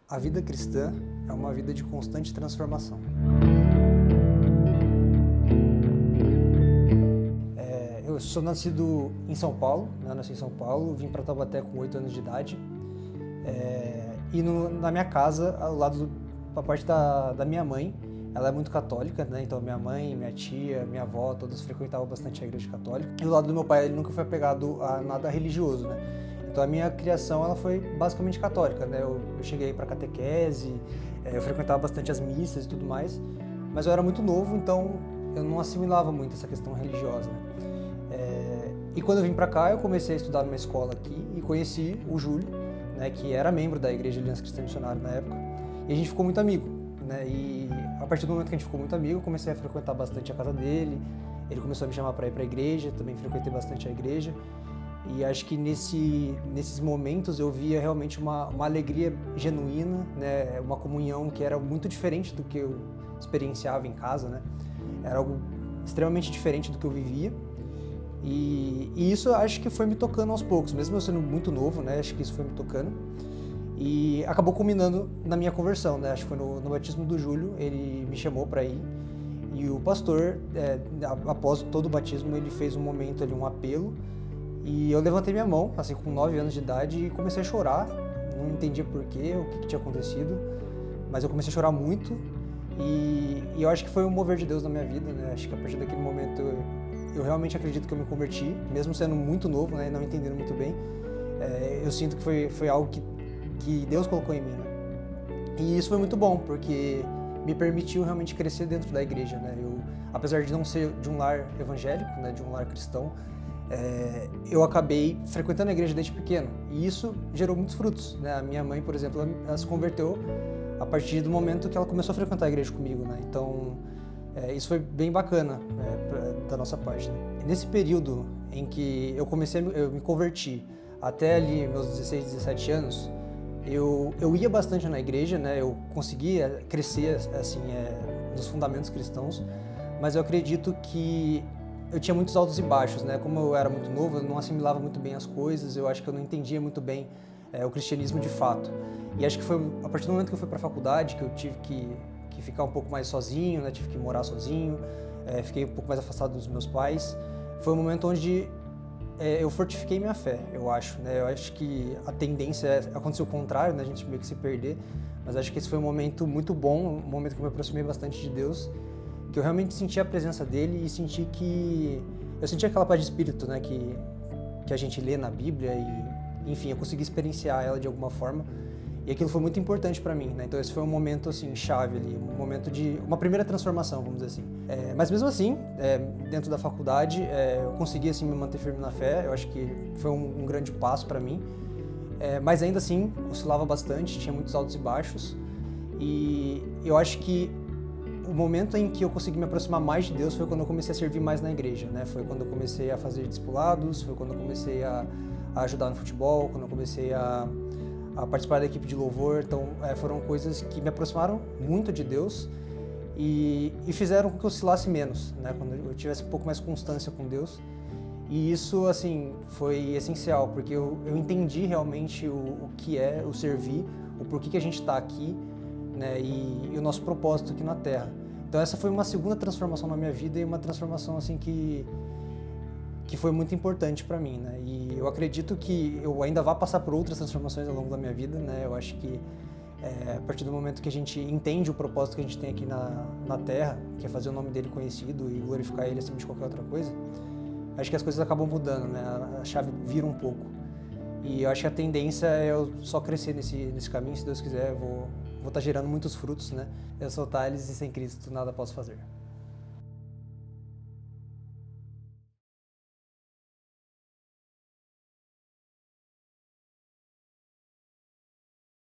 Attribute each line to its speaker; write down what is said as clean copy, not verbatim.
Speaker 1: A vida cristã é uma vida de constante transformação. Eu sou nascido em São Paulo, nasci em São Paulo, vim para Taubaté com 8 anos de idade. Na minha casa, ao lado da parte da minha mãe, ela é muito católica, né? Então minha mãe, minha tia, minha avó, todos frequentavam bastante a igreja católica. E do lado do meu pai, ele nunca foi apegado a nada religioso, né? Então a minha criação, ela foi basicamente católica, né? Eu cheguei para catequese, eu frequentava bastante as missas e tudo mais, mas eu era muito novo, então eu não assimilava muito essa questão religiosa, né? E quando eu vim para cá, eu comecei a estudar numa escola aqui e conheci o Júlio, né, que era membro da Igreja Aliança Cristã Missionária na época, e a gente ficou muito amigo, né? E a partir do momento que a gente ficou muito amigo, eu comecei a frequentar bastante a casa dele, ele começou a me chamar para ir para a igreja, também frequentei bastante a igreja, e acho que nesses momentos eu via realmente uma alegria genuína, né? Uma comunhão que era muito diferente do que eu experienciava em casa, né? Era algo extremamente diferente do que eu vivia. E isso acho que foi me tocando aos poucos, mesmo eu sendo muito novo, né? Acho que isso foi me tocando e acabou culminando na minha conversão, né? Acho que foi no batismo do Júlio, ele me chamou para ir e o pastor, após todo o batismo, ele fez um momento ali, um apelo, e eu levantei minha mão, assim, com 9 anos de idade, e comecei a chorar. Não entendia porquê, o que tinha acontecido, mas eu comecei a chorar muito e eu acho que foi um mover de Deus na minha vida, né? Acho que a partir daquele momento eu realmente acredito que eu me converti, mesmo sendo muito novo, né, e não entendendo muito bem. Eu sinto que foi algo que Deus colocou em mim, né? E isso foi muito bom, porque me permitiu realmente crescer dentro da igreja, né? Apesar de não ser de um lar evangélico, né, de um lar cristão, eu acabei frequentando a igreja desde pequeno, e isso gerou muitos frutos, né? A minha mãe, por exemplo, ela se converteu a partir do momento que ela começou a frequentar a igreja comigo, né? Então, isso foi bem bacana, da nossa parte, né? Nesse período em que eu me converti, até ali meus 16, 17 anos, eu ia bastante na igreja, né? Eu conseguia crescer, assim, nos fundamentos cristãos, mas eu acredito que eu tinha muitos altos e baixos, né? Como eu era muito novo, eu não assimilava muito bem as coisas, eu acho que eu não entendia muito bem o cristianismo de fato. E acho que foi a partir do momento que eu fui para a faculdade que eu tive que ficar um pouco mais sozinho, né? Tive que morar sozinho, fiquei um pouco mais afastado dos meus pais. Foi um momento onde eu fortifiquei minha fé, eu acho, né? Eu acho que a tendência é acontecer o contrário, né? A gente meio que se perder, mas acho que esse foi um momento muito bom, um momento que eu me aproximei bastante de Deus, que eu realmente senti a presença dele e eu senti aquela paz de espírito, né? Que a gente lê na Bíblia e, enfim, eu consegui experienciar ela de alguma forma. E aquilo foi muito importante para mim, né? Então esse foi um momento, assim, chave ali, um momento de uma primeira transformação, vamos dizer assim. Mas mesmo assim, dentro da faculdade, eu consegui, assim, me manter firme na fé. Eu acho que foi um grande passo para mim. Mas ainda assim, oscilava bastante, tinha muitos altos e baixos. E eu acho que o momento em que eu consegui me aproximar mais de Deus foi quando eu comecei a servir mais na igreja, né? Foi quando eu comecei a fazer discipulados, foi quando eu comecei a ajudar no futebol, quando eu comecei a participar da equipe de louvor. Então foram coisas que me aproximaram muito de Deus e fizeram com que eu oscilasse menos, né? Quando eu tivesse um pouco mais constância com Deus. E isso, assim, foi essencial, porque eu entendi realmente o que é o servir, o porquê que a gente está aqui, né? E o nosso propósito aqui na Terra. Então essa foi uma segunda transformação na minha vida e uma transformação, assim, que foi muito importante para mim, né? E eu acredito que eu ainda vou passar por outras transformações ao longo da minha vida, né? Eu acho que a partir do momento que a gente entende o propósito que a gente tem aqui na Terra, que é fazer o nome dele conhecido e glorificar ele acima de qualquer outra coisa, acho que as coisas acabam mudando, né? A chave vira um pouco. E eu acho que a tendência é eu só crescer nesse caminho, se Deus quiser, eu vou estar gerando muitos frutos, né? Eu sou o Thales e sem Cristo nada posso fazer.